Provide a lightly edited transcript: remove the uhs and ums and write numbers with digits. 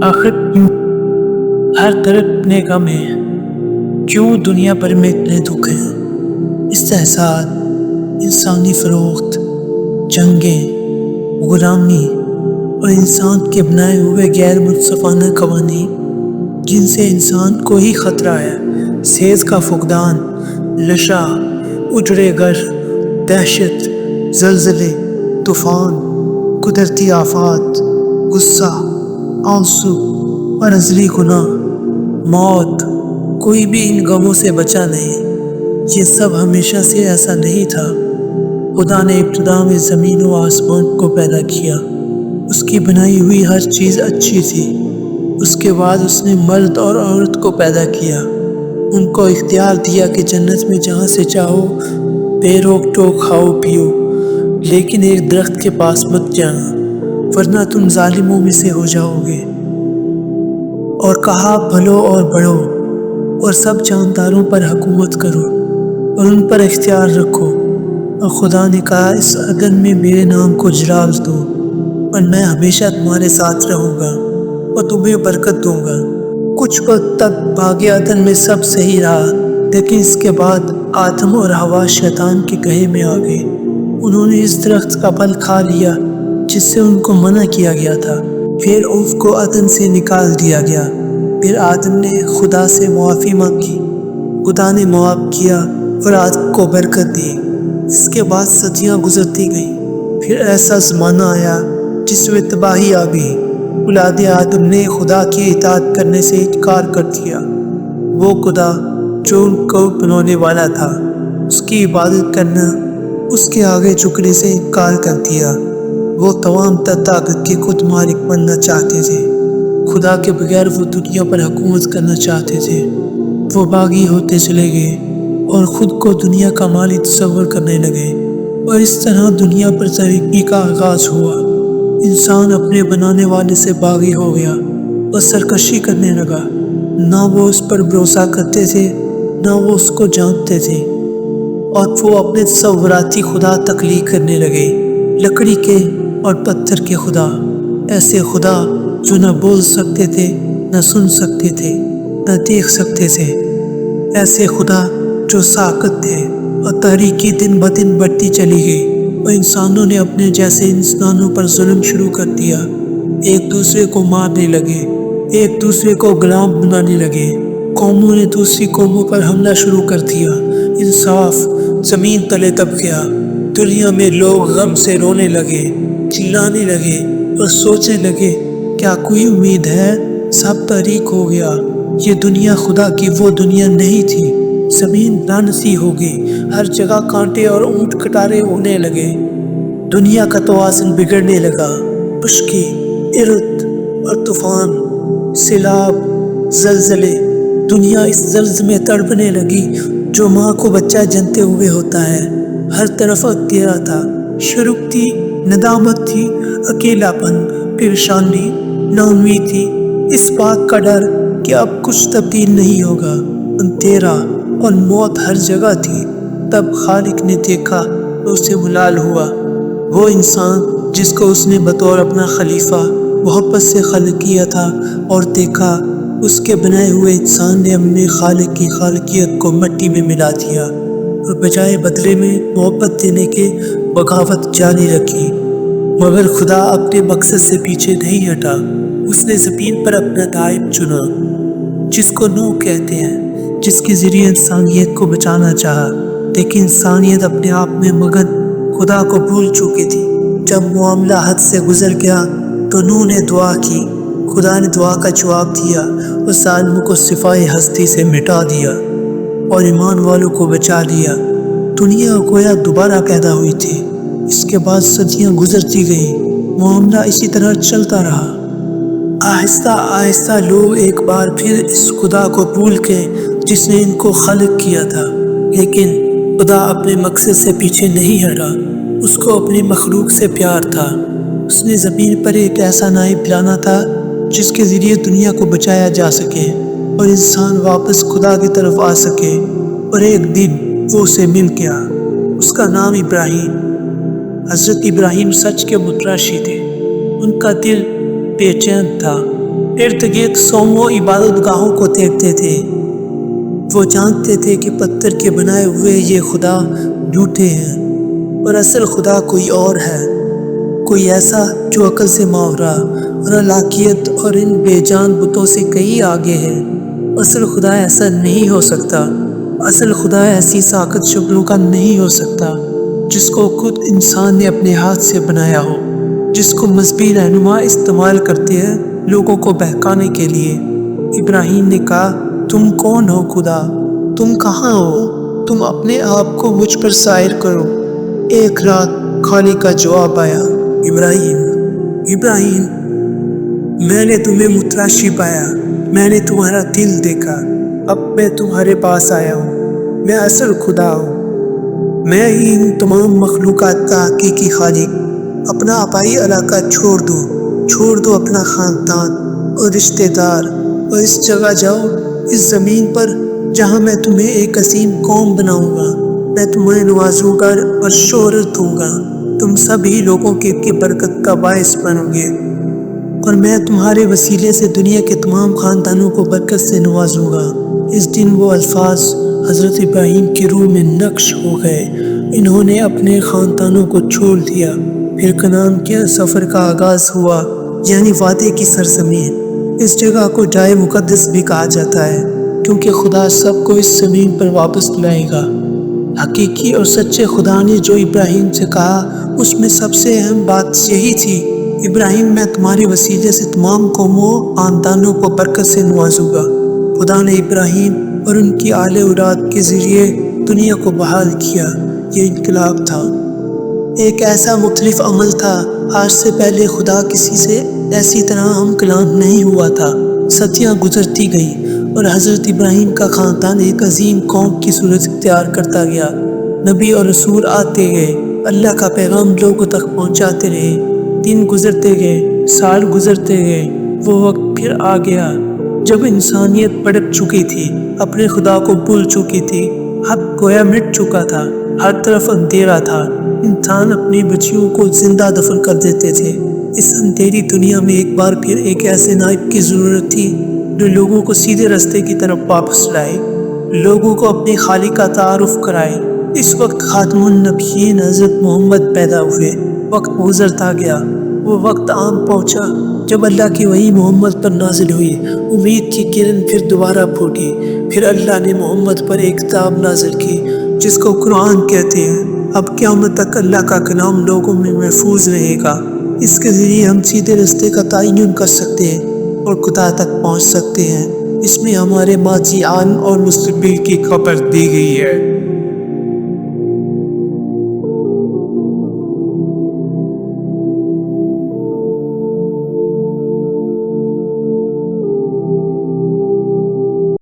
आखिर क्यों हर तरफ इतने गम है? क्यों दुनिया भर में इतने दुख हैं? इस्तेहसार, इंसानी फरोख्त, जंगें, गुलामी और इंसान के बनाए हुए गैर मुनसफाना कवानीन जिनसे इंसान को ही खतरा है। सेज का फुकदान, लशा, उजड़े घर, दहशत, जलजले, तूफान, कुदरती आफात, गुस्सा, आंसू और अज़ली गुनाह, मौत, कोई भी इन गमों से बचा नहीं। ये सब हमेशा से ऐसा नहीं था। खुदा ने इब्तिदा में ज़मीन व आसमान को पैदा किया। उसकी बनाई हुई हर चीज़ अच्छी थी। उसके बाद उसने मर्द और औरत को पैदा किया। उनको इख्तियार दिया कि जन्नत में जहाँ से चाहो बेरोक टोक खाओ पियो, लेकिन एक दरख्त के पास मत जाना वरना तुम जालिमों में से हो जाओगे। और कहा भलो और बढ़ो और सब जानदारों पर हुकूमत करो और उन पर इख्तियार रखो। और खुदा ने कहा इस अदन में मेरे नाम को जलाल दो और मैं हमेशा तुम्हारे साथ रहूँगा और तुम्हें बरकत दूंगा। कुछ वक्त तक बाग़ अदन में सब सही रहा, लेकिन इसके बाद आदम और हवा शैतान के गहे में आ गए। उन्होंने इस दरख्त का फल खा लिया जिससे उनको मना किया गया था। फिर उनको अदन से निकाल दिया गया। फिर आदम ने खुदा से मुआफ़ी मांगी। खुदा ने मुआफ़ किया और आदम को बरकत दी। इसके बाद सदियाँ गुजरती गईं। फिर ऐसा ज़माना आया जिसमें तबाही आ गई। औलाद आदम ने खुदा की इताअत करने से इनकार कर दिया। वो खुदा जो उनको बनाने वाला था उसकी इबादत करना, उसके आगे झुकने से इनकार कर दिया। वो तमाम ताकत के खुद मालिक बनना चाहते थे। खुदा के बगैर वो दुनिया पर हुकूमत करना चाहते थे। वो बागी होते चले गए और ख़ुद को दुनिया का मालिक तस्वर करने लगे और इस तरह दुनिया पर तरक्की का आगाज़ हुआ। इंसान अपने बनाने वाले से बागी हो गया और सरकशी करने लगा। ना वो उस पर भरोसा करते थे, ना वो उसको जानते थे, और वो अपने तसव्वुराती खुदा तख्लीक करने लगे, लकड़ी के और पत्थर के खुदा। ऐसे खुदा जो न बोल सकते थे, न सुन सकते थे, न देख सकते थे। ऐसे खुदा जो साकत थे। और तहरीकी दिन ब दिन बढ़ती चली गई और इंसानों ने अपने जैसे इंसानों पर जुल्म शुरू कर दिया। एक दूसरे को मारने लगे, एक दूसरे को गुलाम बनाने लगे। कौमों ने दूसरी कौमों पर हमला शुरू कर दिया। इंसाफ ज़मीन तले दब गया। दुनिया में लोग गम से रोने लगे, चिल्लाने लगे और सोचने लगे क्या कोई उम्मीद है? सब तारीक हो गया। ये दुनिया खुदा की वो दुनिया नहीं थी। ज़मीन लानसी हो गई। हर जगह कांटे और ऊंट कटारे होने लगे। दुनिया का तवाज़ुन बिगड़ने लगा। खुश्की, इर्द और तूफान, सिलाब, जलजले। दुनिया इस जल्ज़ में तड़पने लगी जो माँ को बच्चा जनते हुए होता है। हर तरफ अंधेरा था, शुरुक थी, नदामत थी, अकेलापन, परेशानी, नाउम्मीद थी, इस बात का डर कि अब कुछ तब्दील नहीं होगा। अंधेरा और मौत हर जगह थी। तब खालिक ने देखा तो उसे मुलाल हुआ। वो इंसान जिसको उसने बतौर अपना खलीफा मोहब्बत से खल्क किया था, और देखा उसके बनाए हुए इंसान ने अपने खालिक की खालिकियत को मिट्टी में मिला दिया और बजाय बदले में मोहब्बत देने के बगावत जारी रखी। मगर खुदा अपने मकसद से पीछे नहीं हटा। उसने ज़मीन पर अपना नाइब चुना जिसको नूह कहते हैं, जिसके ज़रिए इंसानियत को बचाना चाहा। लेकिन इंसानियत अपने आप में मगन खुदा को भूल चुकी थी। जब मामला हद से गुजर गया तो नूह ने दुआ की। खुदा ने दुआ का जवाब दिया और ज़ालिमों को सिफाए हस्ती से मिटा दिया और ईमान वालों को बचा लिया। दुनिया गोया दोबारा पैदा हुई थी। इसके बाद सदियाँ गुजरती गईं। मामला इसी तरह चलता रहा। आहिस्ता आहिस्ता लोग एक बार फिर इस खुदा को भूल के जिसने इनको खल्क किया था। लेकिन खुदा अपने मकसद से पीछे नहीं हटा। उसको अपनी मखलूक से प्यार था। उसने ज़मीन पर एक ऐसा नाइब लाना था जिसके ज़रिए दुनिया को बचाया जा सके और इंसान वापस खुदा की तरफ आ सके। और एक दिन वो उसे मिल गया। उसका नाम इब्राहीम। हज़रत इब्राहीम सच के मुतराशी थे। उनका दिल बेचैन था इर्द गिर्द सौों इबादत गाहों को देखते थे। वो जानते थे कि पत्थर के बनाए हुए ये खुदा झूठे हैं और असल खुदा कोई और है, कोई ऐसा जो अकल से मावरा और अलाकियत और इन बेजान बुतों से कहीं आगे है। असल खुदा ऐसा नहीं हो सकता। असल खुदा ऐसी साकत शक्लों का नहीं हो सकता जिसको खुद इंसान ने अपने हाथ से बनाया हो, जिसको मजहबी रहनुमा इस्तेमाल करते हैं लोगों को बहकाने के लिए। इब्राहीम ने कहा, तुम कौन हो खुदा? तुम कहाँ हो? तुम अपने आप को मुझ पर सायर करो। एक रात खाली का जवाब आया, इब्राहीम, मैंने तुम्हें मुतराशी पाया, मैंने तुम्हारा दिल देखा, अब मैं तुम्हारे पास आया हूँ। मैं असल खुदा हूँ, मैं ही इन तमाम मखलूक़ात का हकीकी खालिक। अपना आबाई इलाका छोड़ दो अपना ख़ानदान और रिश्तेदार, और इस जगह जाओ, इस ज़मीन पर जहाँ मैं तुम्हें एक अजीम कौम बनाऊँगा। मैं तुम्हें नवाजूंगा और शोहरत दूँगा। तुम सभी लोगों की बरकत का बायस बनोगे और मैं तुम्हारे वसीले से दुनिया के तमाम ख़ानदानों को बरकत से नवाजूंगा। इस दिन वो अल्फाज हज़रत इब्राहीम की रूह में नक्श हो गए। इन्होंने अपने ख़ानदानों को छोड़ दिया। फिर कनान के सफ़र का आगाज़ हुआ, यानी वादे की सरज़मीन। इस जगह को जाए मुक़द्दस भी कहा जाता है क्योंकि खुदा सबको इस ज़मीन पर वापस लाएगा। हकीकी और सच्चे खुदा ने जो इब्राहीम से कहा, उसमें सबसे अहम बात यही थी, इब्राहीम, मैं तुम्हारे वसीले से तमाम कौमों ख़ानदानों को बरकत से नवाजूंगा। खुदा ने इब्राहीम और उनकी आले औलाद के ज़रिए दुनिया को बहाल किया। ये इनकलाब था, एक ऐसा मुख्तलिफ अमल था, आज से पहले खुदा किसी से ऐसी तरह हम कलाम नहीं हुआ था। सदियाँ गुजरती गई और हज़रत इब्राहीम का ख़ानदान एक अजीम कौम की सूरत इख्तियार करता गया। नबी और रसूल आते गए, अल्लाह का पैगाम लोगों तक पहुँचाते रहे। दिन गुजरते गए, साल गुजरते गए। वो वक्त फिर आ गया जब इंसानियत भटक चुकी थी, अपने खुदा को भूल चुकी थी। हक गोया मिट चुका था, हर तरफ अंधेरा था। इंसान अपनी बच्चियों को जिंदा दफन कर देते थे। इस अंधेरी दुनिया में एक बार फिर एक ऐसे नायब की ज़रूरत थी जो लोगों को सीधे रास्ते की तरफ वापस लाए, लोगों को अपने खालिक का तारुफ कराए। इस वक्त खातमुन नबिय्यीन हज़रत मोहम्मद पैदा हुए। वक्त गुजरता गया, वो वक्त आम पहुँचा जब अल्लाह की वही मोहम्मद पर नाजिल हुई। उम्मीद की किरण फिर दोबारा फूटी। फिर अल्लाह ने मोहम्मद पर एक किताब नाजिल की जिसको कुरान कहते हैं। अब क़यामत तक अल्लाह का कलाम लोगों में महफूज रहेगा। इसके ज़रिए हम सीधे रास्ते का तयन कर सकते हैं और खुदा तक पहुँच सकते हैं। इसमें हमारे माजी आन और मुस्तक़बिल की खबर दी गई है।